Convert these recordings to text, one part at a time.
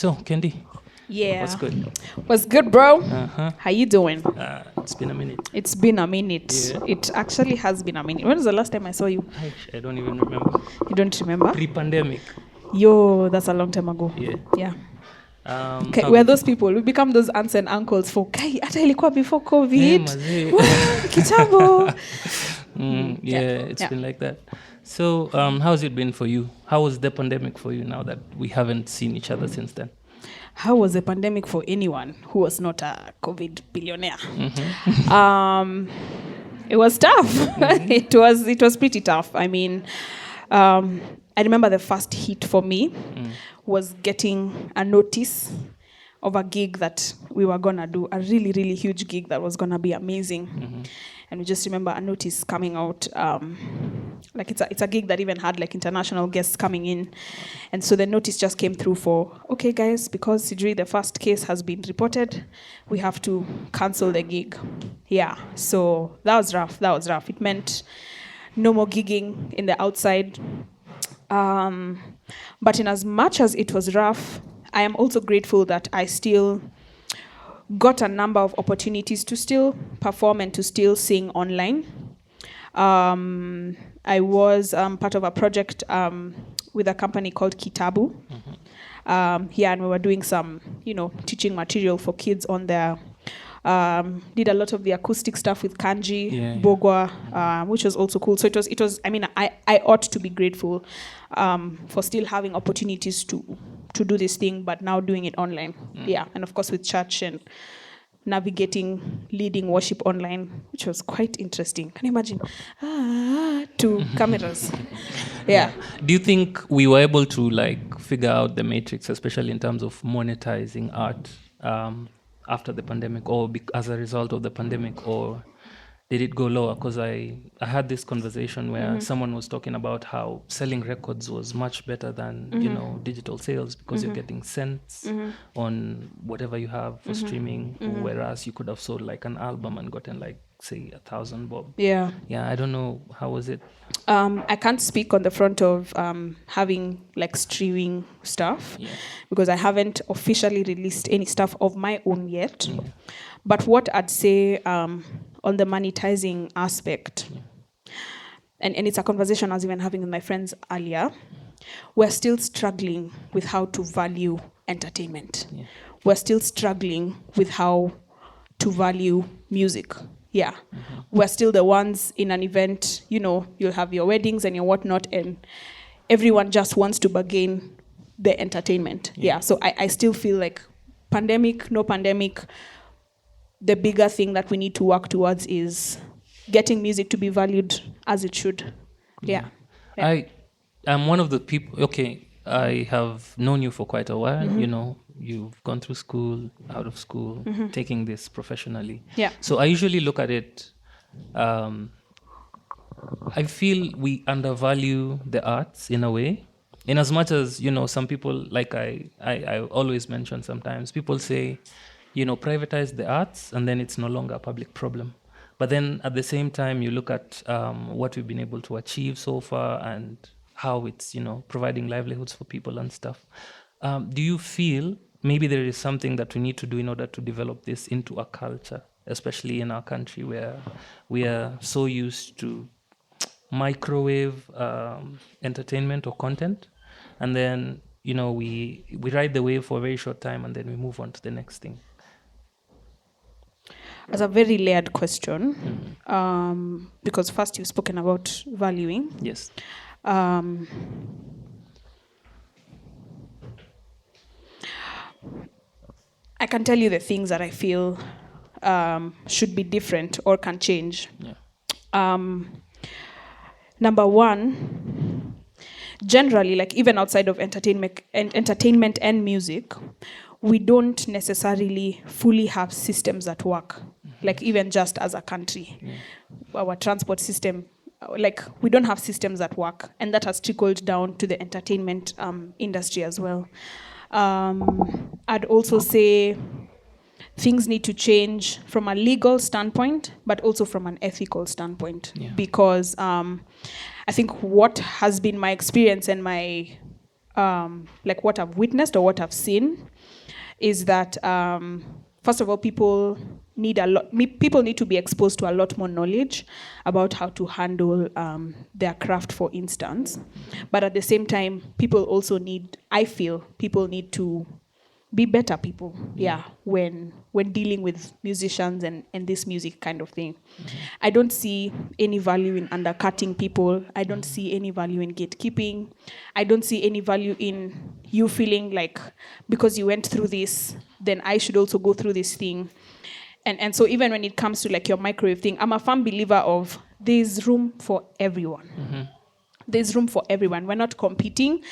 So, Kendi, Yeah. what's good? What's good, bro? Uh-huh. How you doing? It's been a minute. It's been a minute. Yeah. It actually has been a minute. When was the last time I saw you? I don't even remember. You don't remember? Pre-pandemic. Yo, that's a long time ago. Yeah. Yeah. How We're did- those people. We become those aunts and uncles for kai. Hata ilikuwa before COVID. mazee. Kitambo. Yeah, it's Yeah. been like that. So, how's it been for you? How was the pandemic for you now that we haven't seen each other since then? How was the pandemic for anyone who was not a COVID billionaire? It was tough. It was pretty tough. I mean, I remember the first hit for me was getting a notice of a gig that we were gonna do, a really, really huge gig that was gonna be amazing. And we just remember a notice coming out, like it's a gig that even had like international guests coming in. And so the notice just came through for, okay guys, because Sidri, the first case has been reported, we have to cancel the gig. Yeah, so that was rough. It meant no more gigging in the outside. But in as much as it was rough, I am also grateful that I still got a number of opportunities to still perform and to still sing online. I was part of a project with a company called Kitabu. Here, and we were doing some, teaching material for kids on their. Did a lot of the acoustic stuff with Kanji, Bogwa, which was also cool. So it was. I mean, I ought to be grateful for still having opportunities to do this thing, but now doing it online. Yeah, and of course with church and navigating, leading worship online, which was quite interesting. Can you imagine? To cameras. Yeah. Do you think we were able to figure out the matrix, especially in terms of monetizing art after the pandemic, or as a result of the pandemic, or did it go lower? Because I had this conversation where someone was talking about how selling records was much better than digital sales, because you're getting cents on whatever you have for streaming, whereas you could have sold like an album and gotten say 1,000 bob. Yeah. I don't know, how was it? I can't speak on the front of having streaming stuff, because I haven't officially released any stuff of my own yet. But what I'd say on the monetizing aspect, and it's a conversation I was even having with my friends earlier, we're still struggling with how to value entertainment. We're still struggling with how to value music. Yeah. We're still the ones in an event, you'll have your weddings and your whatnot, and everyone just wants to bargain the entertainment. Yeah. So I still feel like pandemic, no pandemic, the bigger thing that we need to work towards is getting music to be valued as it should. Yeah. I'm one of the people, I have known you for quite a while, you've gone through school, out of school, taking this professionally. Yeah. So I usually look at it, I feel we undervalue the arts in a way. In as much as, some people, like I always mention sometimes, people say, privatize the arts and then it's no longer a public problem. But then at the same time, you look at what we've been able to achieve so far and how it's, providing livelihoods for people and stuff. Do you feel maybe there is something that we need to do in order to develop this into a culture, especially in our country where we are so used to microwave entertainment or content, and then, we ride the wave for a very short time and then we move on to the next thing? It's a very layered question, because first you've spoken about valuing. Yes. I can tell you the things that I feel should be different or can change. Yeah. Number one, generally, even outside of entertainment and music, we don't necessarily fully have systems that work. Even just as a country, our transport system, we don't have systems that work, and that has trickled down to the entertainment industry as well. I'd also say things need to change from a legal standpoint, but also from an ethical standpoint, because I think what has been my experience and my what I've witnessed or what I've seen is that first of all, people need to be exposed to a lot more knowledge about how to handle their craft, for instance. But at the same time, I feel people need to be better people, when dealing with musicians and this music kind of thing. I don't see any value in undercutting people. I don't see any value in gatekeeping. I don't see any value in you feeling like because you went through this, then I should also go through this thing. And so even when it comes to like your microwave thing, I'm a firm believer of there's room for everyone. There's room for everyone. We're not competing.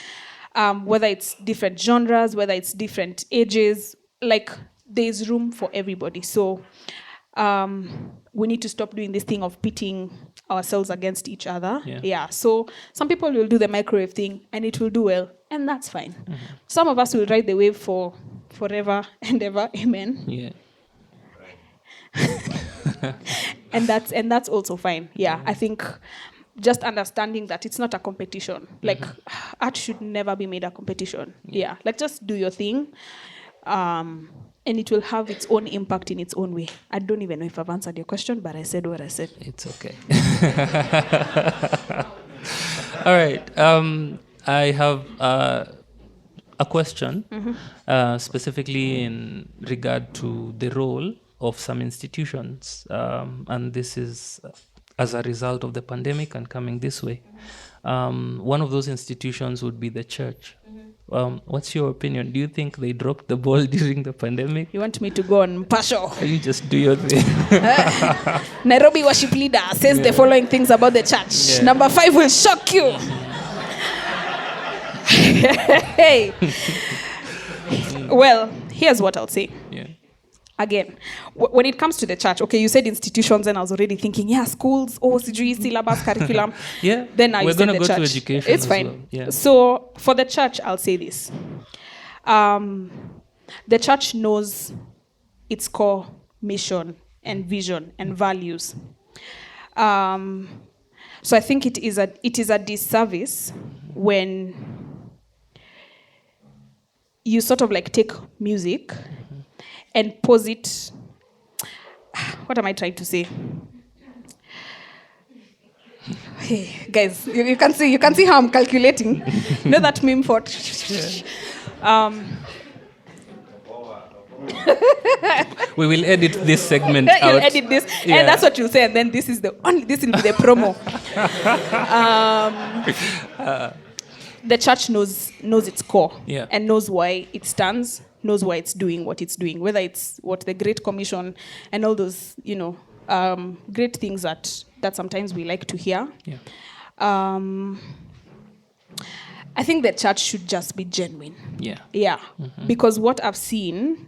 Whether it's different genres, whether it's different ages, like there's room for everybody. So we need to stop doing this thing of pitting ourselves against each other. So some people will do the microwave thing and it will do well, and that's fine. Some of us will ride the wave for forever and ever. Amen. and that's also fine. I think just understanding that it's not a competition. Like art should never be made a competition. Like just do your thing, and it will have its own impact in its own way. I don't even know if I've answered your question, but I said what I said. It's okay. All right. I have a question, specifically in regard to the role of some institutions, and this is as a result of the pandemic and coming this way. One of those institutions would be the church. What's your opinion? Do you think they dropped the ball during the pandemic? You want me to go on partial? You just do your thing. Nairobi worship leader says the following things about the church. Number 5 will shock you. Hey. Well, here's what I'll say. Again, when it comes to the church, okay, you said institutions, and I was already thinking, schools, CG, syllabus, curriculum. Then we're going to go church. To education. It's fine. Well. So for the church, I'll say this. The church knows its core mission and vision and values. So I think it is a disservice when you sort of like take music and pose it. What am I trying to say? Hey, guys, you can see how I'm calculating. You know that meme for we will edit this segment out. You'll edit this, and that's what you'll say. And then this will be the promo. The church knows its core and knows why it stands. Knows why it's doing what it's doing, whether it's what the Great Commission and all those, great things that sometimes we like to hear. I think the church should just be genuine. Because what I've seen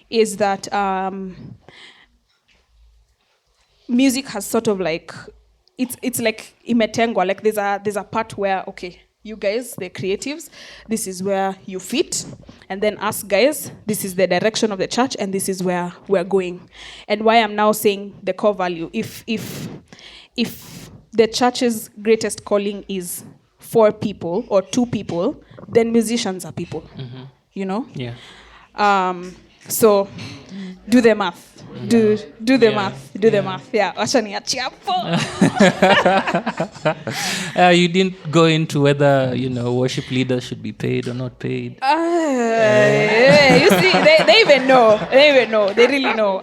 is that music has sort of like, it's like imetengwa, like there's a part where, okay, you guys, the creatives, this is where you fit. And then us guys, this is the direction of the church, and this is where we're going. And why I'm now saying the core value, if the church's greatest calling is for people or to people, then musicians are people. So do the math. Do the math. Do the math. Acha niachie hapo. You didn't go into whether worship leaders should be paid or not paid. You see, they even know. They really know.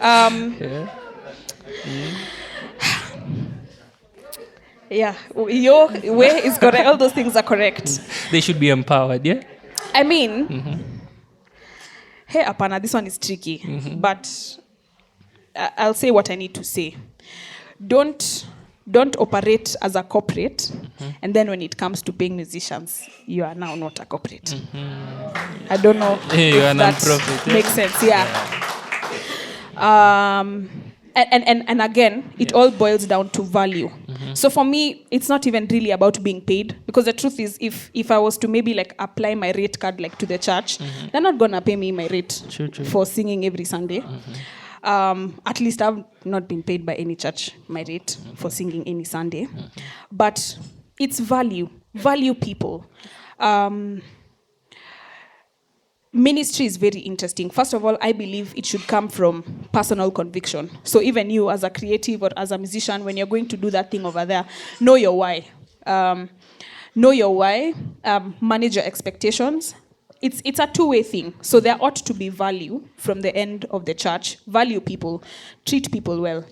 Your way is correct. All those things are correct. They should be empowered. I mean, hey, apana, this one is tricky, but I'll say what I need to say. Don't operate as a corporate, and then when it comes to paying musicians, you are now not a corporate. I don't know if that makes sense. And again, it all boils down to value. So for me, it's not even really about being paid, because the truth is, if I was to maybe like apply my rate card like to the church, they're not gonna pay me my rate for singing every Sunday. At least I've not been paid by any church my rate for singing any Sunday. But it's value people. ministry is very interesting. First of all, I believe it should come from personal conviction. So even you as a creative or as a musician, when you're going to do that thing over there, know your why. Know your why, manage your expectations. It's a two-way thing. So there ought to be value from the end of the church. Value people, treat people well,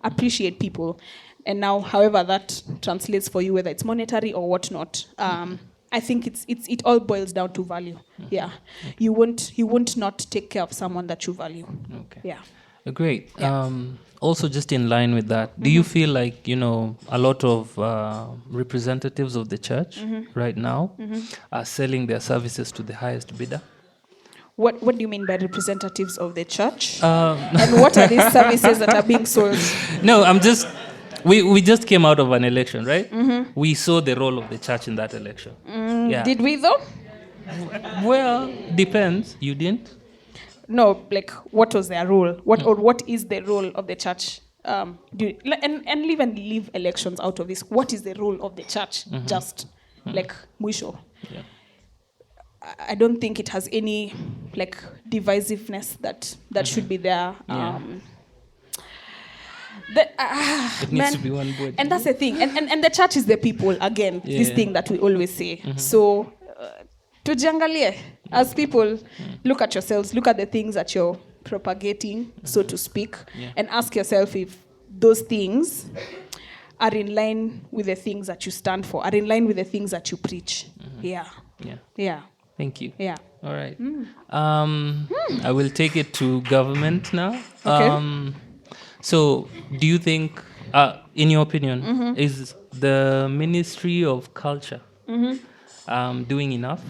appreciate people. And now, however that translates for you, whether it's monetary or whatnot, I think it all boils down to value. Yeah, you won't not take care of someone that you value. Okay. Yeah. Great. Yeah. Also, just in line with that, do you feel like a lot of representatives of the church right now are selling their services to the highest bidder? What do you mean by representatives of the church? And what are these services that are being sold? No, we just came out of an election, right? We saw the role of the church in that election. Yeah. Did we though? Well, depends. You didn't? No, like what was their role? What is the role of the church? And leave elections out of this. What is the role of the church? Just like mwisho. Yeah. I don't think it has any like divisiveness that should be there. Yeah. It needs to be one word. And that's the thing. And the church is the people, again, this thing that we always say. So, tujiangalie, as people, look at yourselves, look at the things that you're propagating, so to speak, and ask yourself if those things are in line with the things that you stand for, are in line with the things that you preach. Yeah. Thank you. Yeah. All right. I will take it to government now. Okay. So, do you think, in your opinion, is the Ministry of Culture doing enough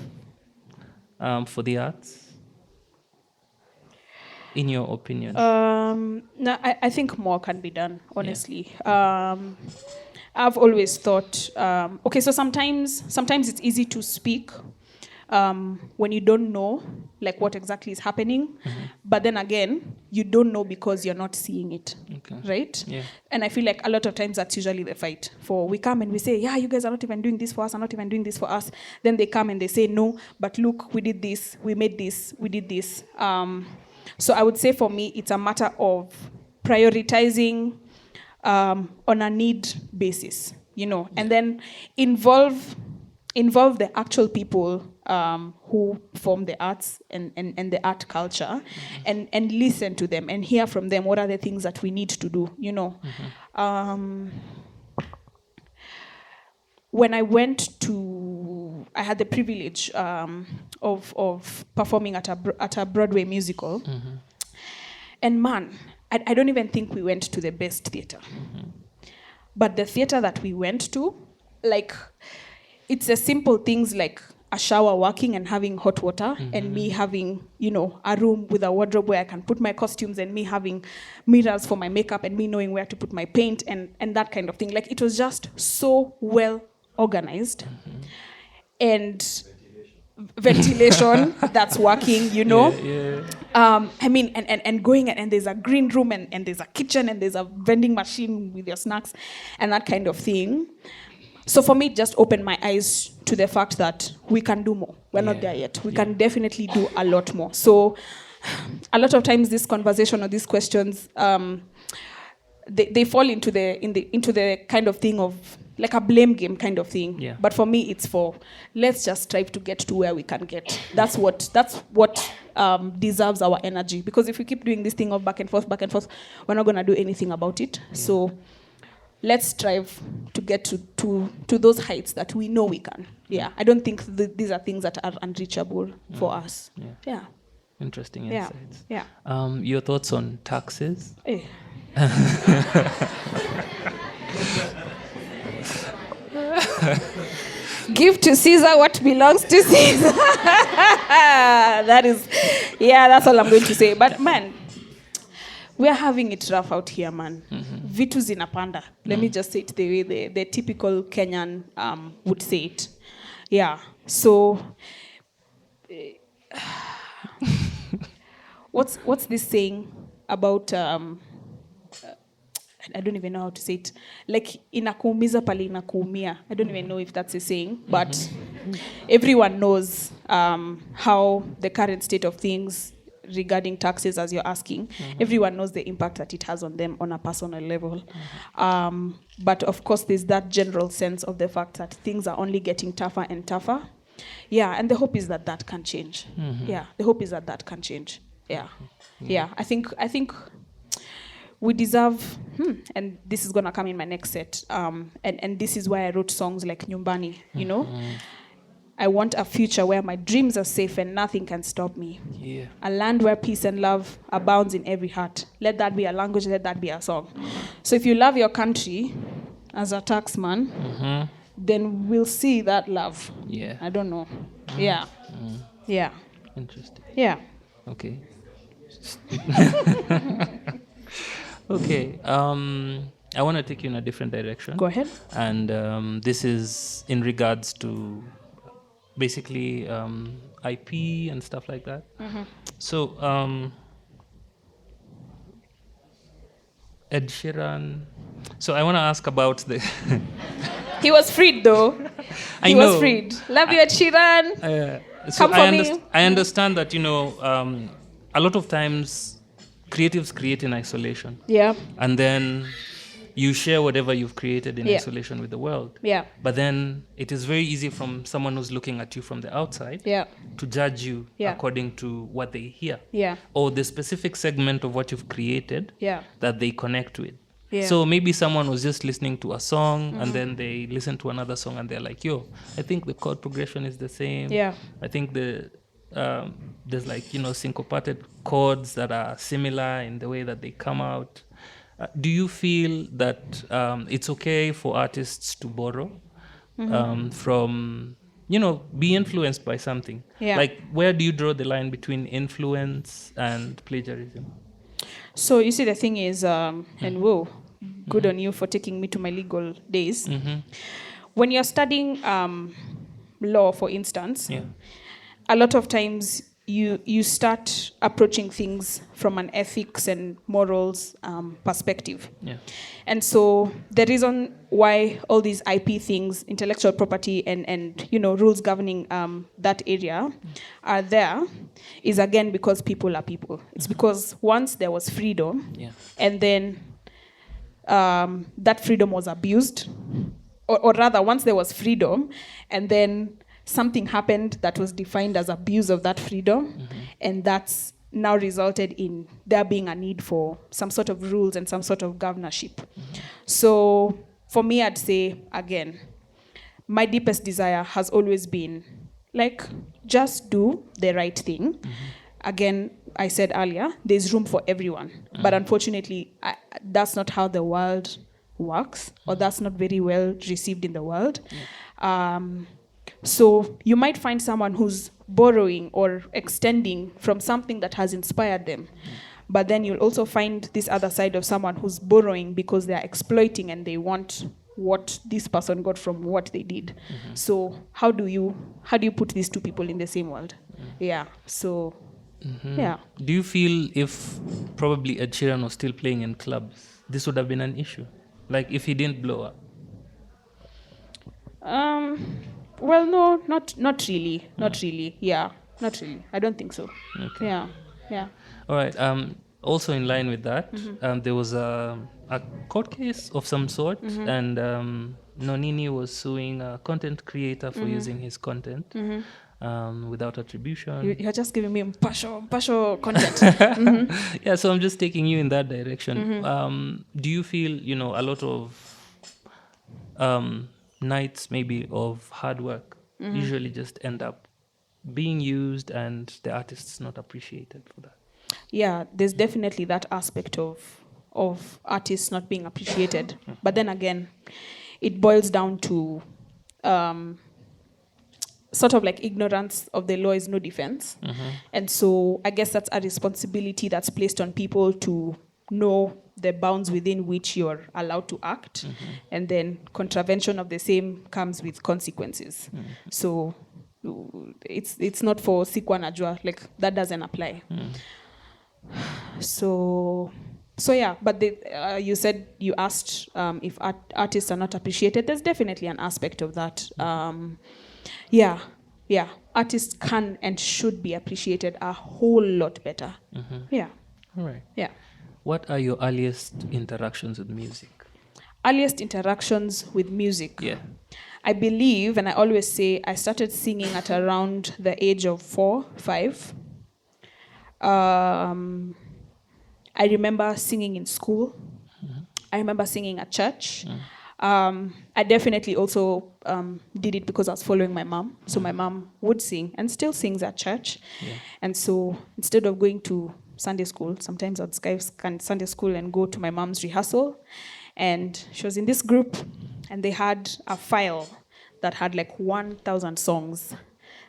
for the arts? In your opinion? No, I think more can be done, honestly. I've always thought, so sometimes it's easy to speak when you don't know like what exactly is happening, but then again you don't know because you're not seeing it. Right? Yeah. And I feel like a lot of times that's usually the fight. For we come and we say, yeah, you guys are not even doing this for us, are not even doing this for us. Then they come and they say, no, but look, we did this, we made this, we did this. So I would say for me it's a matter of prioritizing on a need basis, and then involve the actual people who form the arts and the art culture, and listen to them and hear from them what are the things that we need to do, When I I had the privilege of performing at a Broadway musical, and man, I don't even think we went to the best theater. But the theater that we went to, like, it's the simple things like a shower working and having hot water, and me having, a room with a wardrobe where I can put my costumes, and me having mirrors for my makeup, and me knowing where to put my paint, and that kind of thing. Like, it was just so well organized. And ventilation that's working, I mean, and going and there's a green room and there's a kitchen and there's a vending machine with your snacks and that kind of thing. So for me, it just opened my eyes to the fact that we can do more. We're not there yet. We can definitely do a lot more. So a lot of times this conversation or these questions, they fall into the kind of thing of like a blame game kind of thing. Yeah. But for me, it's let's just strive to get to where we can get. That's what deserves our energy. Because if we keep doing this thing of back and forth, we're not going to do anything about it. Yeah. So let's strive to get to those heights that we know we can. Yeah, I don't think these are things that are unreachable for us. Yeah. Interesting insights. Yeah. Your thoughts on taxes? Give to Caesar what belongs to Caesar. That's all I'm going to say. But man, we're having it rough out here, man. Vitu zinapanda. Let me just say it the way the typical Kenyan would say it. Yeah. So, what's this saying about? I don't even know how to say it. Like, inakuumiza pale inakuumia. I don't even know if that's a saying, but everyone knows how the current state of things regarding taxes, as you're asking, everyone knows the impact that it has on them on a personal level. But of course, there's that general sense of the fact that things are only getting tougher and tougher. Yeah, and the hope is that that can change. Yeah, the hope is that that can change. Yeah, yeah. I think we deserve, and this is gonna come in my next set. And this is why I wrote songs like Nyumbani. You know. I want a future where my dreams are safe and nothing can stop me. Yeah. A land where peace and love abounds in every heart. Let that be a language, let that be a song. So if you love your country as a taxman, then we'll see that love. Yeah. I don't know. Yeah. Yeah. Interesting. Yeah. Okay. Okay. I want to take you in a different direction. Go ahead. And this is in regards to basically IP and stuff like that. So Ed Sheeran. So I want to ask about the. He was freed though. He was freed. Love you, Ed Sheeran. So Come for me. I understand that a lot of times creatives create in isolation. Yeah. And then you share whatever you've created in Yeah. isolation with the world. Yeah. But then it is very easy from someone who's looking at you from the outside Yeah. to judge you Yeah. according to what they hear. Yeah. Or the specific segment of what you've created Yeah. that they connect with. Yeah. So maybe someone was just listening to a song and then they listen to another song and they're like, yo, I think the chord progression is the same. Yeah. I think there's like, syncopated chords that are similar in the way that they come out. Do you feel that it's okay for artists to borrow from, be influenced by something? Yeah. Like, where do you draw the line between influence and plagiarism? So you see, the thing is, and whoa, good on you for taking me to my legal days. When you're studying law, for instance, Yeah. a lot of times you start approaching things from an ethics and morals perspective. Yeah. And so the reason why all these IP things, intellectual property and rules governing that area are there is again because people are people. It's because once there was freedom, Yeah. and then that freedom was abused, or rather once there was freedom and then something happened that was defined as abuse of that freedom, and that's now resulted in there being a need for some sort of rules and some sort of governorship. So for me, I'd say, again, my deepest desire has always been, like, just do the right thing. Again, I said earlier, there's room for everyone. But unfortunately, that's not how the world works, or that's not very well received in the world. So you might find someone who's borrowing or extending from something that has inspired them. But then you'll also find this other side of someone who's borrowing because they're exploiting and they want what this person got from what they did. So how do you put these two people in the same world? Yeah. So yeah. Do you feel if probably Ed Sheeran was still playing in clubs, this would have been an issue? Like if he didn't blow up? Well, no, not really. Not really. Yeah, not really. I don't think so. Okay. Yeah, yeah. All right. Also in line with that, there was a court case of some sort, and Nonini was suing a content creator for using his content without attribution. You're just giving me partial content. Yeah, so I'm just taking you in that direction. Do you feel, a lot of nights maybe of hard work usually just end up being used and the artist's not appreciated for that? Yeah, there's definitely that aspect of artists not being appreciated. But then again, it boils down to sort of like ignorance of the law is no defense. And so I guess that's a responsibility that's placed on people to know the bounds within which you're allowed to act. And then contravention of the same comes with consequences. So it's not for sikwa najua, like that doesn't apply. So yeah, but you said, you asked if artists are not appreciated. There's definitely an aspect of that. Yeah, yeah. Artists can and should be appreciated a whole lot better. Yeah, All right. yeah. What are your earliest interactions with music? Earliest interactions with music. Yeah. I believe, and I always say, I started singing at around the age of 4, 5. I remember singing in school. I remember singing at church. I definitely also did it because I was following my mom. So my mom would sing and still sings at church. Yeah. And so instead of going to Sunday school, sometimes I'd skype Sunday school and go to my mom's rehearsal. And she was in this group, and they had a file that had like 1,000 songs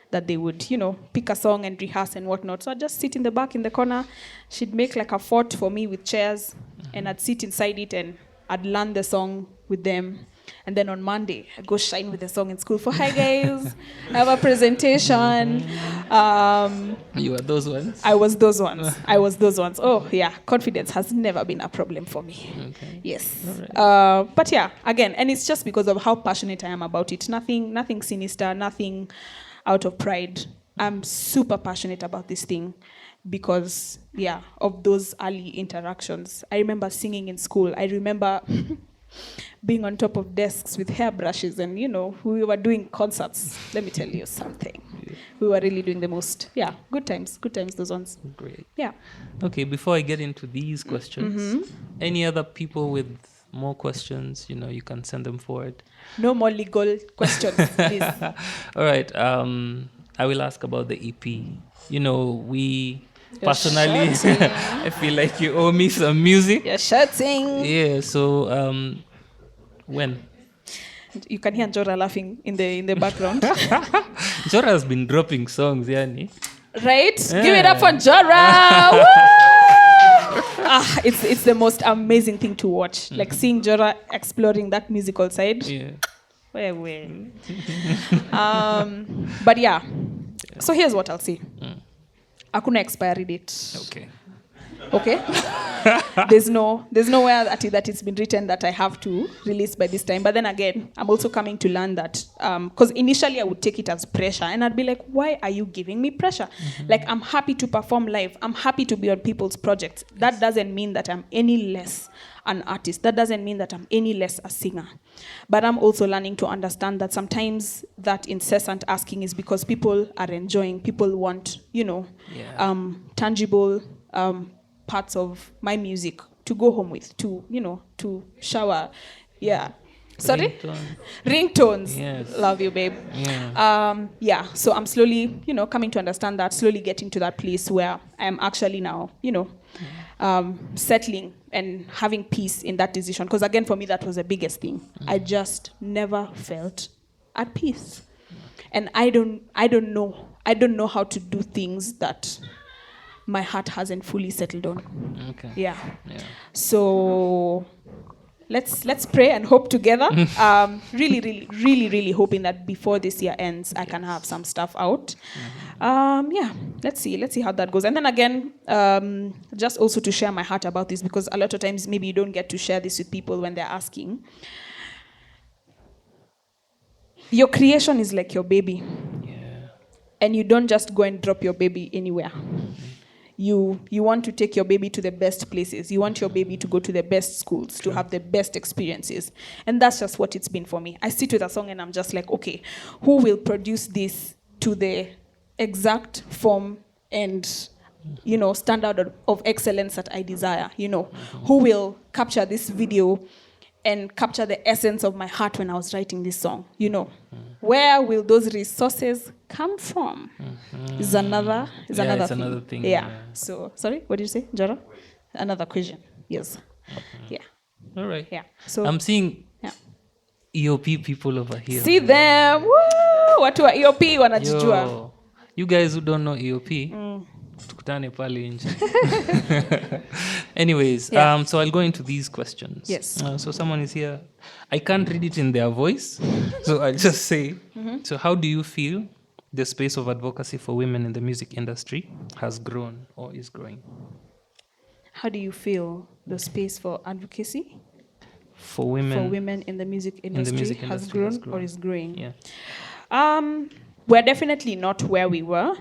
that they would, pick a song and rehearse and whatnot. So I'd just sit in the back in the corner. She'd make like a fort for me with chairs, and I'd sit inside it and I'd learn the song with them. And then on Monday, I'd go shine with the song in school for, hi guys, I have a presentation. You are those ones? I was those ones. Oh, yeah. Confidence has never been a problem for me. Okay. Yes. All right. But yeah, again, and it's just because of how passionate I am about it. Nothing sinister, nothing out of pride. I'm super passionate about this thing because, yeah, of those early interactions. I remember singing in school. I remember being on top of desks with hairbrushes and, we were doing concerts. Let me tell you something. Yeah. We were really doing the most. Yeah, good times, those ones. Great. Yeah. Okay, before I get into these questions, any other people with more questions, you can send them forward. No more legal questions, please. All right. I will ask about the EP. We You're personally, shouting. I feel like you owe me some music. You're shouting. Yeah. So, when? You can hear Njora laughing in the background. Jora has been dropping songs, yani. Right? Yeah. Give it up for Njora. Woo! It's the most amazing thing to watch. Like seeing Njora exploring that musical side. Yeah. Where? But yeah. So here's what I'll say. Hakuna expiry date. Okay? there's nowhere that it's been written that I have to release by this time. But then again, I'm also coming to learn that because initially I would take it as pressure and I'd be like, why are you giving me pressure? Like, I'm happy to perform live. I'm happy to be on people's projects. That doesn't mean that I'm any less an artist. That doesn't mean that I'm any less a singer. But I'm also learning to understand that sometimes that incessant asking is because people are enjoying, people want, tangible parts of my music to go home with, to shower. Yeah. Sorry? Ringtones. Yes. Love you, babe. Yeah. So I'm slowly, coming to understand that, slowly getting to that place where I'm actually now, settling and having peace in that decision. Because again, for me, that was the biggest thing. I just never felt at peace. And I don't know how to do things that my heart hasn't fully settled on. Okay. Yeah. So let's pray and hope together. Really hoping that before this year ends, I can have some stuff out. Let's see how that goes. And then again, just also to share my heart about this, because a lot of times maybe you don't get to share this with people when they're asking. Your creation is like your baby. Yeah. And you don't just go and drop your baby anywhere. You want to take your baby to the best places. You want your baby to go to the best schools, to have the best experiences. And that's just what it's been for me. I sit with a song and I'm just like, okay, who will produce this to the exact form and, standard of excellence that I desire? Who will capture this video and capture the essence of my heart when I was writing this song? Where will those resources come from? Is another thing. Yeah. So, sorry, what did you say, Jara? Another question. Yes. Yeah. All right. Yeah. So I'm seeing EOP people over here. See them. Woo! Watu wa EOP wanajijua. Yo, you guys who don't know EOP, tukutane pale nje. Anyways, so I'll go into these questions. Yes. So someone is here. I can't read it in their voice, so I'll just say, so how do you feel the space of advocacy for women in the music industry has grown or is growing? How do you feel the space for advocacy for women in the music industry, has grown or is growing? Yeah. We're definitely not where we were,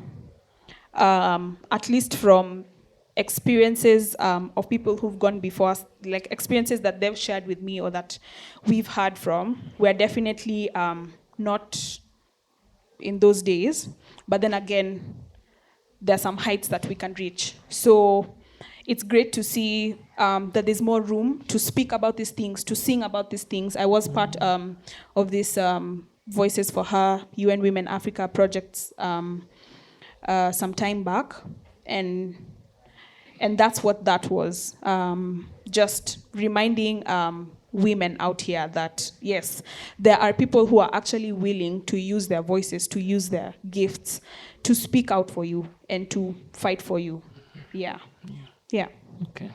at least from experiences of people who've gone before us, like experiences that they've shared with me or that we've heard from. We're definitely not in those days, but then again, there are some heights that we can reach. So it's great to see that there's more room to speak about these things, to sing about these things. I was part of this Voices for Her UN Women Africa projects some time back, and that's what that was. Just reminding women out here that, yes, there are people who are actually willing to use their voices, to use their gifts, to speak out for you and to fight for you. Yeah. Okay.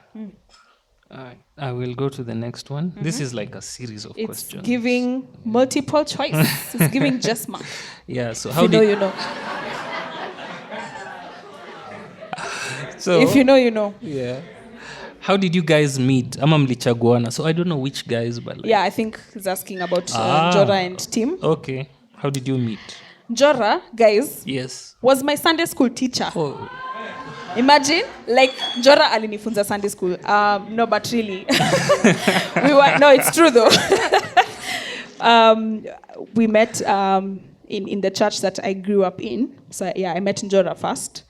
All right. I will go to the next one. This is like a series of It's questions. giving multiple choice. It's giving just mark. Yeah. So If how you know, did you know. so If you know, you know. yeah? How did you guys meet? Ama mlichaguana. So I don't know which guys, but like, Yeah, I think he's asking about Ah. Njora and Tim. Okay. How did you meet? Njora, guys, Yes. was my Sunday school teacher. Oh. Imagine, like, Njora alinifunza Sunday school. No, but really. No, it's true though. We met in the church that I grew up in. So yeah, I met Njora first.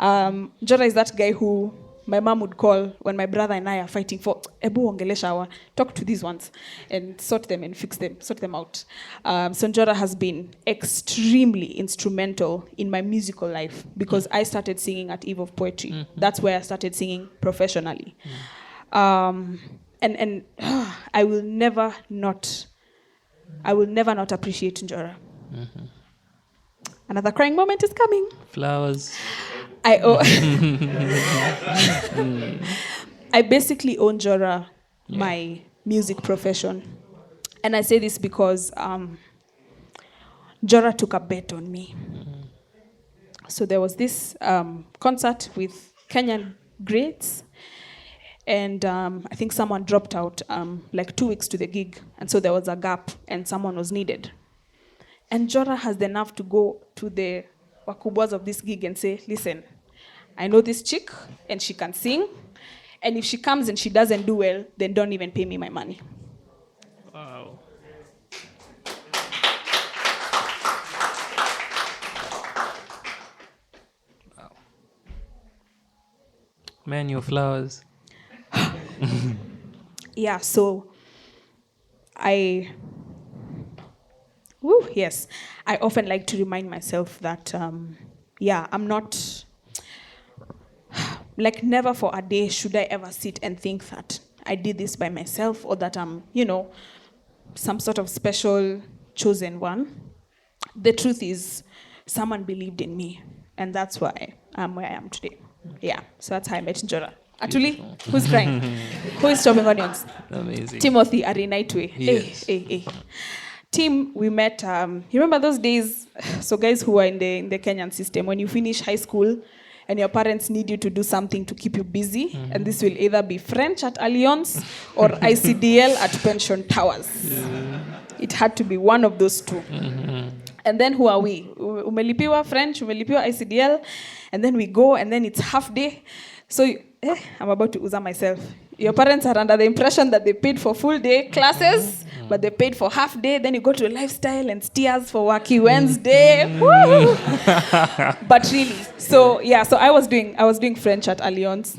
Njora is that guy who my mom would call when my brother and I are fighting for Ebu ongelesha, talk to these ones and sort them and fix them, sort them out. So Njora has been extremely instrumental in my musical life because I started singing at Eve of Poetry. Mm-hmm. That's where I started singing professionally. And I will never not appreciate Njora. Mm-hmm. Another crying moment is coming. Flowers. I basically owe Njora my music profession. And I say this because Njora took a bet on me. So there was this concert with Kenyan greats, and I think someone dropped out like 2 weeks to the gig, and so there was a gap and someone was needed. And Njora has the nerve to go to the wakubwas of this gig and say, listen, I know this chick and she can sing, and if she comes and she doesn't do well, then don't even pay me my money. Wow. Wow. Man, your flowers. Yeah, so I often like to remind myself that, I'm not, like never for a day should I ever sit and think that I did this by myself or that I'm, some sort of special chosen one. The truth is, someone believed in me, and that's why I'm where I am today. Yeah, so that's how I met Njora. Atuli, who's crying? Who is chopping onions? Amazing. Timothy Arinaitwe. Yes. Hey. Tim, we met, you remember those days, so guys who are in the Kenyan system, when you finish high school and your parents need you to do something to keep you busy, and this will either be French at Alliance or ICDL at Pension Towers. Yeah. It had to be one of those two. Mm-hmm. And then who are we? Umelipiwa French, umelipiwa ICDL, and then we go, and then it's half day. So, I'm about to uza myself. Your parents are under the impression that they paid for full day classes, but they paid for half day. Then you go to lifestyle and steers for Wacky Wednesday. Woo! But really, so I was doing French at Alliance,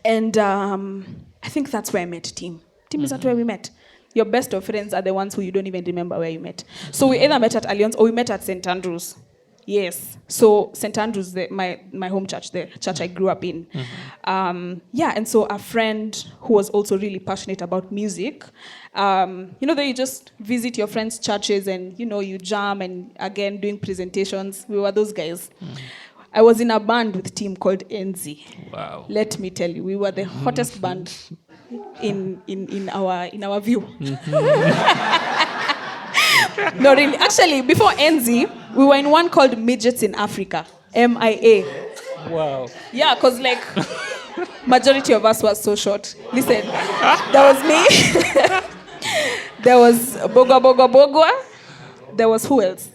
and I think that's where I met Tim. Tim is that where we met. Your best of friends are the ones who you don't even remember where you met. So we either met at Alliance or we met at St. Andrews. Yes. So St. Andrews, my home church, the church I grew up in. Mm-hmm. And so a friend who was also really passionate about music, that you just visit your friends' churches and, you jam and again doing presentations. We were those guys. Mm-hmm. I was in a band with a team called NZ. Wow. Let me tell you, we were the hottest band in our view. Mm-hmm. No, really. Actually, before NZ, we were in one called Midgets in Africa, MIA. Wow. Yeah, because majority of us were so short. Listen, there was me. There was Bogwa. There was who else?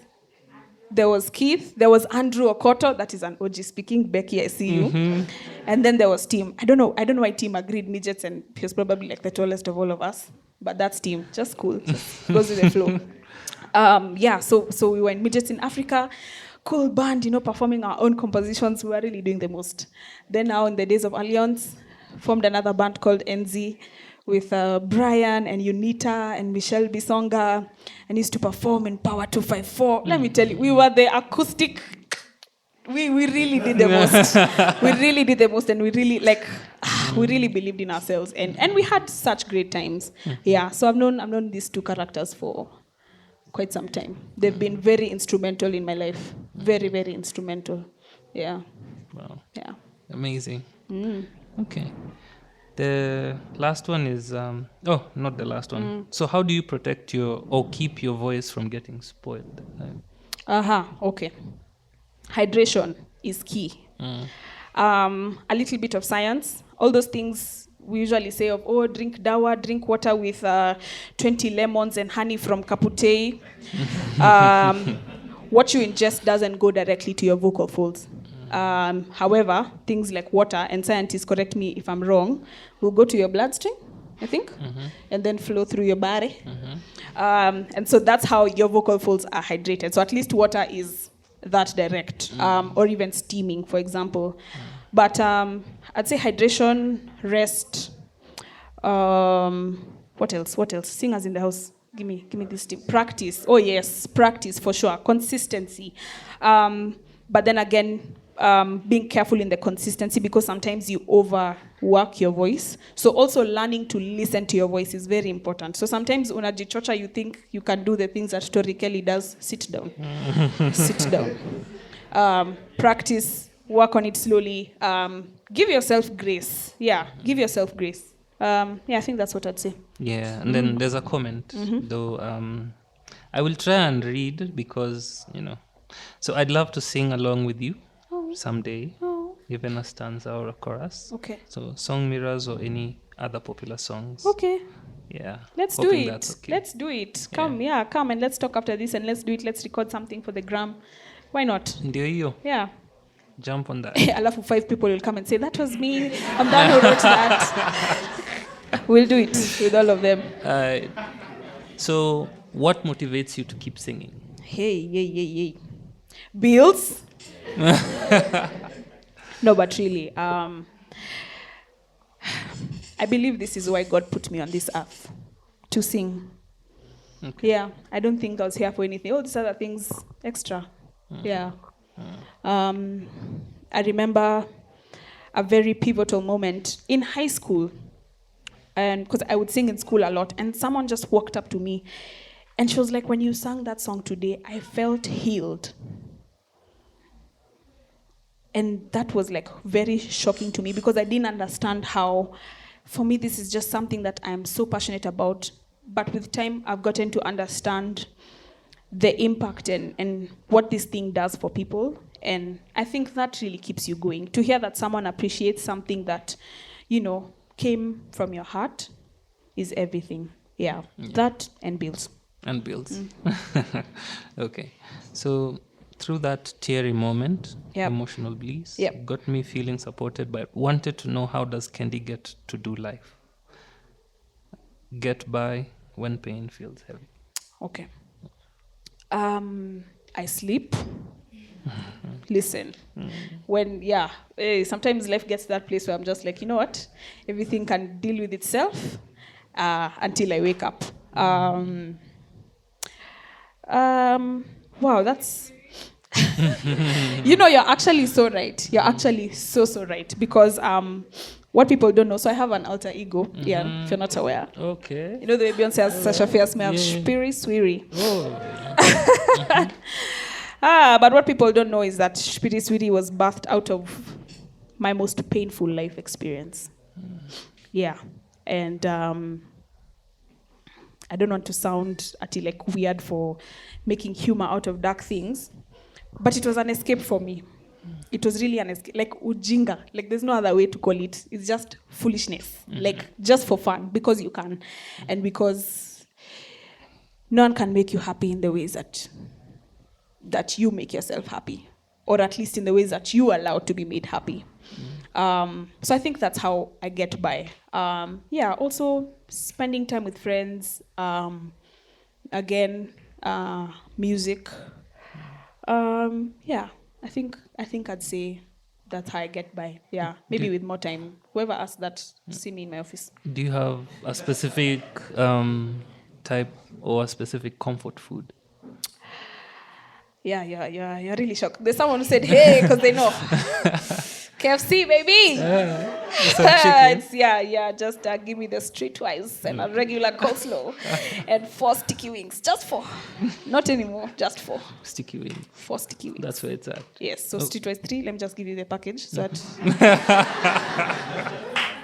there was Keith, there was Andrew Okoto, that is an OG speaking. Becky, I see you. And then there was Tim. I don't know why Tim agreed midgets, and he was probably like the tallest of all of us. But that's Tim, just cool, just goes with the flow. So we were in midgets in Africa, cool band, performing our own compositions. We were really doing the most. Then now in the days of Alliance, formed another band called NZ with Brian and Unita and Michelle Bisonga, and used to perform in Power 254. Let me tell you, we were the acoustic. We really did the most. We really did the most, and we really we really believed in ourselves, and we had such great times. Yeah, so I've known these two characters for quite some time. They've been very instrumental in my life. Very, very instrumental. Yeah. Wow. Yeah. Amazing. Okay. The last one is not the last one. So how do you protect or keep your voice from getting spoiled? Okay. Hydration is key. A little bit of science. All those things we usually say of, drink dawa, drink water with 20 lemons and honey from Kaputei. What you ingest doesn't go directly to your vocal folds. However, things like water, and scientists correct me if I'm wrong, will go to your bloodstream, I think, and then flow through your body. And so that's how your vocal folds are hydrated. So at least water is that direct, or even steaming, for example. But I'd say hydration, rest. What else? Singers in the house, give me this tip. Practice. Oh yes, practice for sure. Consistency. But then again, being careful in the consistency, because sometimes you overwork your voice. So also learning to listen to your voice is very important. So sometimes unajichocha, you think you can do the things that Tori Kelly does. Sit down. Sit down. Practice. Work on it slowly. Give yourself grace. Yeah, give yourself grace. I think that's what I'd say. Yeah, and then there's a comment, though I will try and read because, so I'd love to sing along with you someday, even a stanza or a chorus. Okay. So Song Mirrors or any other popular songs. Okay. Yeah. Let's do hoping it. that's okay. Let's do it. Come, come and let's talk after this and let's do it. Let's record something for the gram. Why not? Ndio hiyo. Yeah. Jump on that. Alafu 5 people will come and say, that was me. I'm the one who wrote that. We'll do it with all of them. So what motivates you to keep singing? Hey. Bills? No, but really, I believe this is why God put me on this earth, to sing. Okay. Yeah, I don't think I was here for anything. All these other things extra. Yeah. I remember a very pivotal moment in high school, and because I would sing in school a lot, and someone just walked up to me and she was like, when you sang that song today, I felt healed. And that was like very shocking to me, because I didn't understand how, for me, this is just something that I'm so passionate about. But with time, I've gotten to understand the impact and what this thing does for people. And I think that really keeps you going. To hear that someone appreciates something that, came from your heart is everything. Yeah. That and bills. And bills. Okay. So through that teary moment, emotional bliss, got me feeling supported, but wanted to know, how does Kendi get to do life? Get by when pain feels heavy. Okay. I sleep. Listen. When, sometimes life gets to that place where I'm just like, you know what? Everything can deal with itself until I wake up. Wow, that's... you're actually so right. You're actually so right. Because what people don't know, so I have an alter ego, if you're not aware. Okay. You know the way Beyonce has such a fierce smell, Spiri Swiri. Oh. But what people don't know is that Spiri Swiri was birthed out of my most painful life experience. Yeah. And I don't want to sound like weird for making humor out of dark things, but it was an escape for me. It was really an escape, like ujinga. Like there's no other way to call it. It's just foolishness, like just for fun, because you can, and because no one can make you happy in the ways that that you make yourself happy, or at least in the ways that you allow to be made happy. So I think that's how I get by. Also spending time with friends. Again, music. I think I'd say that's how I get by. Yeah, maybe with more time. Whoever asked that, see me in my office. Do you have a specific type or a specific comfort food? Yeah, you're really shocked. There's someone who said, hey, because they know. KFC, baby. Just give me the streetwise and a regular coleslaw and 4 sticky wings. Just 4. Not anymore, just 4. Sticky wings. 4 sticky wings. That's where it's at. Yes, so streetwise 3. Let me just give you the package so that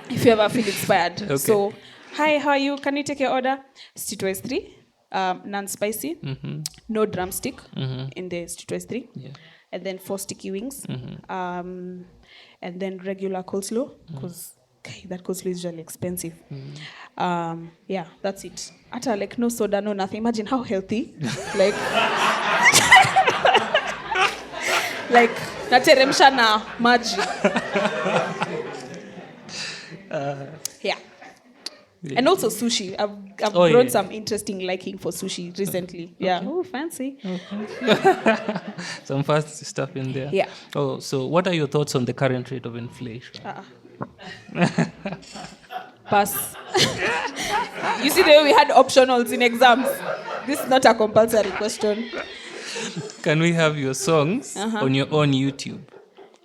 if you ever feel inspired. Okay. So, hi, how are you? Can you take your order? Streetwise 3, non-spicy, no drumstick in the streetwise 3. Yeah. And then 4 sticky wings. And then regular coleslaw, because that coleslaw is usually expensive. That's it. Ata like no soda, no nothing. Imagine how healthy. Like nateremsha na maji. And also sushi. I've grown some interesting liking for sushi recently. Yeah. Okay. Oh, fancy. Okay. Some fast stuff in there. Yeah. Oh, so what are your thoughts on the current rate of inflation? Pass. You see the way we had optionals in exams. This is not a compulsory question. Can we have your songs on your own YouTube?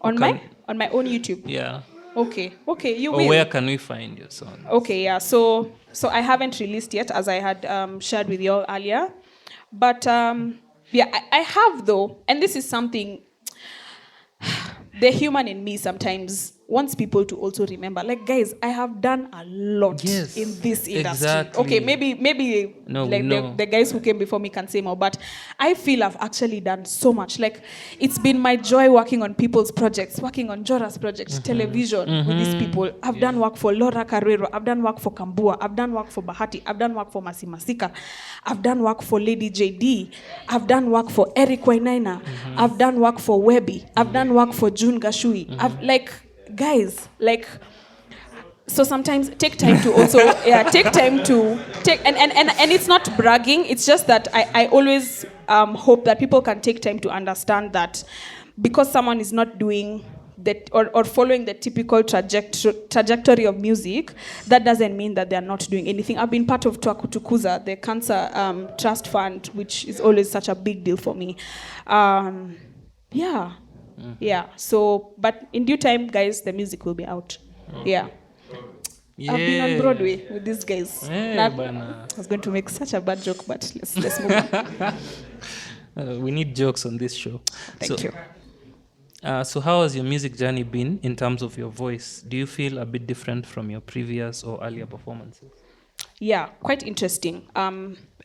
On my own YouTube? Yeah. Okay, you will. Or where can we find your song? Okay, yeah. So I haven't released yet, as I had shared with you all earlier. But I have though, and this is something the human in me sometimes wants people to also remember. Like, guys, I have done a lot in this industry. Exactly. Okay, maybe the guys who came before me can say more, but I feel I've actually done so much. Like, it's been my joy working on people's projects, working on Jora's project, television with these people. I've done work for Laura Carrero. I've done work for Kambua. I've done work for Bahati. I've done work for Masi Masika. I've done work for Lady JD. I've done work for Eric Wainaina. I've done work for Webby. I've done work for June Gashui. I've guys, so sometimes take time to also and it's not bragging, it's just that I always hope that people can take time to understand that because someone is not doing that or following the typical trajectory of music, that doesn't mean that they're not doing anything. I've been part of Twakutukuza, the cancer trust fund, which is always such a big deal for me. So, but in due time, guys, the music will be out. Yeah. I've been on Broadway with these guys. I was going to make such a bad joke, but let's move on. We need jokes on this show. Thank you. So how has your music journey been in terms of your voice? Do you feel a bit different from your previous or earlier performances? Yeah, quite interesting.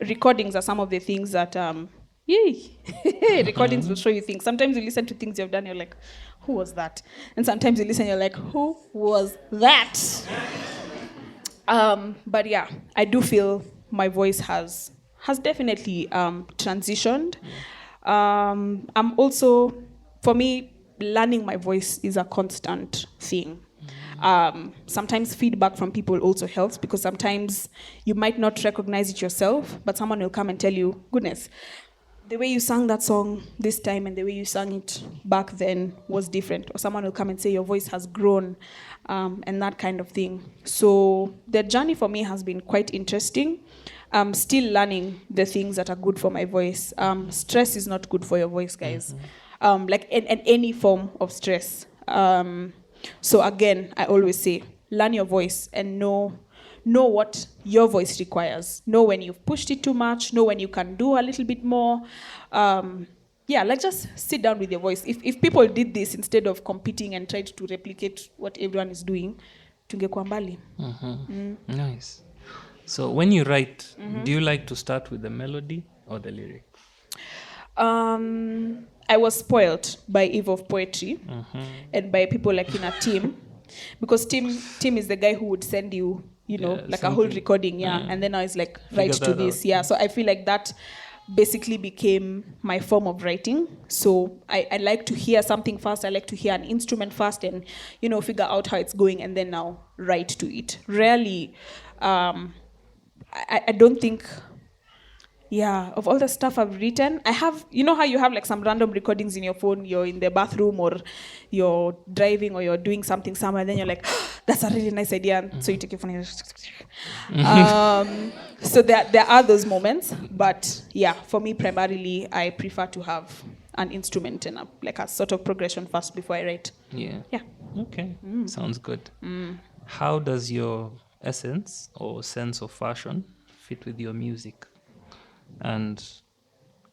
Recordings are some of the things that... recordings will show you things. Sometimes you listen to things you've done, you're like, who was that? And sometimes you listen, you're like, who was that? But yeah, I do feel my voice has definitely transitioned. I'm also, for me, learning my voice is a constant thing. Sometimes feedback from people also helps, because sometimes you might not recognize it yourself, but someone will come and tell you, goodness, the way you sang that song this time and the way you sang it back then was different. Or someone will come and say your voice has grown, and that kind of thing. So the journey for me has been quite interesting. I'm still learning the things that are good for my voice. Stress is not good for your voice, guys. Like in any form of stress. So again, I always say, learn your voice and know what your voice requires. Know when you've pushed it too much. Know when you can do a little bit more. Just sit down with your voice. If people did this instead of competing and tried to replicate what everyone is doing, tungekuwa mbali. Nice. So when you write, do you like to start with the melody or the lyric? I was spoiled by Eve of Poetry and by people like in a team, because Tim is the guy who would send you, like a whole recording, and then I was like, write to this. So I feel like that basically became my form of writing. So I like to hear something first. I like to hear an instrument first and, figure out how it's going and then now write to it. Rarely, I don't think, of all the stuff I've written, I have, how you have like some random recordings in your phone, you're in the bathroom or you're driving or you're doing something somewhere, then you're like, that's a really nice idea. Mm-hmm. So you take your phone and so there are those moments, but for me primarily, I prefer to have an instrument and a sort of progression first before I write. Yeah. Okay. Sounds good. How does your essence or sense of fashion fit with your music? And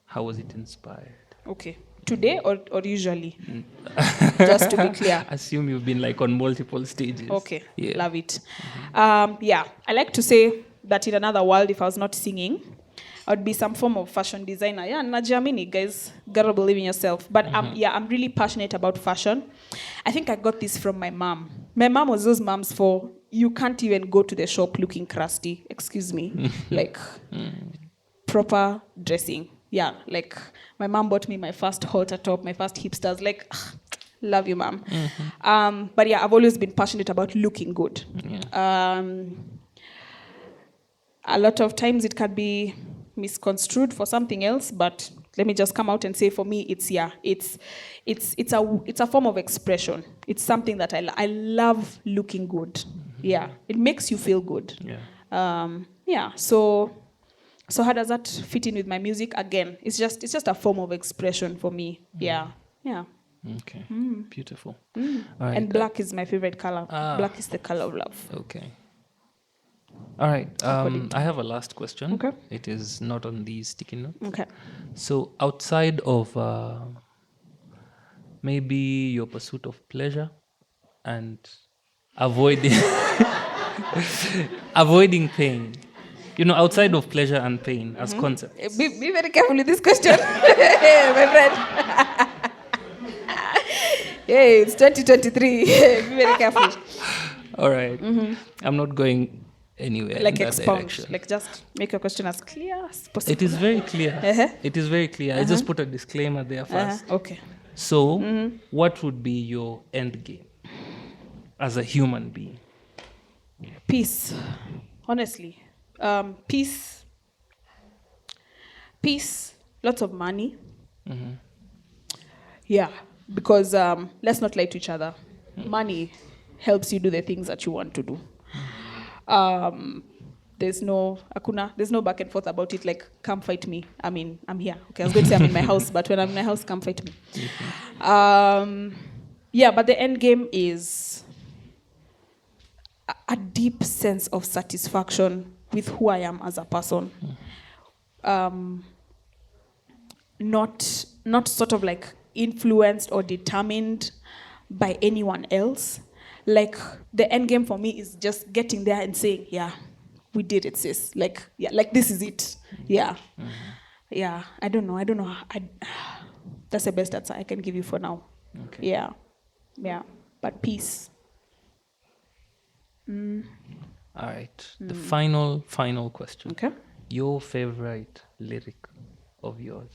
how was it inspired? Okay. Today or usually? Just to be clear. Assume you've been on multiple stages. Okay. Yeah. Love it. I like to say that in another world, if I was not singing, I would be some form of fashion designer. Yeah, Najamini, guys, gotta believe in yourself. But I'm really passionate about fashion. I think I got this from my mom. My mom was those moms for, you can't even go to the shop looking crusty. Excuse me. Proper dressing. Yeah, my mom bought me my first halter top, my first hipsters. Love you, mom. Mm-hmm. But I've always been passionate about looking good. Yeah. A lot of times it can be misconstrued for something else, but let me just come out and say, for me, it's a form of expression. It's something that I love looking good. Mm-hmm. Yeah, it makes you feel good. Yeah. So how does that fit in with my music? Again, it's just a form of expression for me. Yeah. Okay. Beautiful. All right, and black is my favorite color. Black is the color of love. Okay. All right. I have a last question. Okay. It is not on these sticky notes. Okay. So outside of maybe your pursuit of pleasure and avoiding pain. Outside of pleasure and pain as concepts. Be very careful with this question, my friend. Hey, it's 2023. Be very careful. All right. Mm-hmm. I'm not going anywhere in that direction. Just make your question as clear as possible. It is very clear. It is very clear. I just put a disclaimer there first. Okay. So, what would be your end game as a human being? Peace. Honestly. Peace, lots of money. Mm-hmm. Yeah, because let's not lie to each other. Mm-hmm. Money helps you do the things that you want to do. Mm-hmm. There's no back and forth about it. Come fight me. I mean, I'm here. Okay, I was going to say I'm in my house, but when I'm in my house, come fight me. Mm-hmm. But the end game is a deep sense of satisfaction with who I am as a person. Not sort of influenced or determined by anyone else. The end game for me is just getting there and saying, we did it, sis. This is it. Yeah. Mm-hmm. Yeah. I don't know. That's the best answer I can give you for now. Okay. Yeah. But peace. All right. The final question. Okay. Your favorite lyric of yours,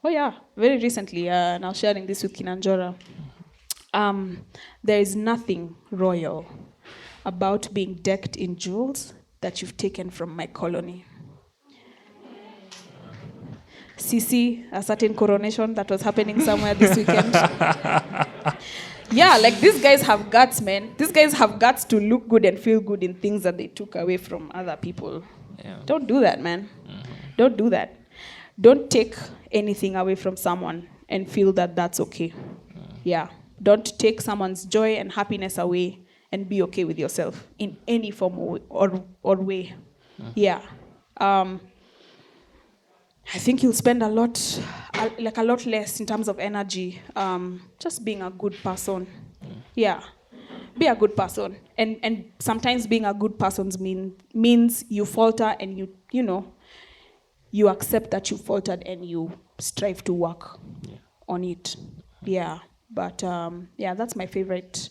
Oh yeah, very recently. And I was sharing this with Kinanjora. There is nothing royal about being decked in jewels that you've taken from my colony. See a certain coronation that was happening somewhere this weekend. Yeah, these guys have guts, man. These guys have guts to look good and feel good in things that they took away from other people. Yeah. Don't do that, man. Mm-hmm. Don't do that. Don't take anything away from someone and feel that that's okay. Yeah. Don't take someone's joy and happiness away and be okay with yourself in any form or way. Yeah. I think you'll spend a lot less in terms of energy, just being a good person. Yeah, be a good person. And sometimes being a good person means you falter and you accept that you faltered and you strive to work on it. Yeah, but that's my favorite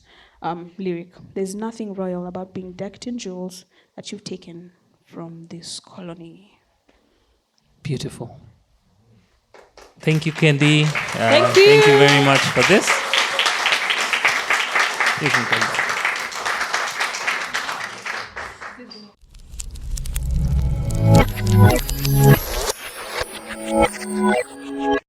lyric. There's nothing royal about being decked in jewels that you've taken from this colony. Beautiful. Thank you, Kendi. Thank you. Thank you very much for this. You can come back.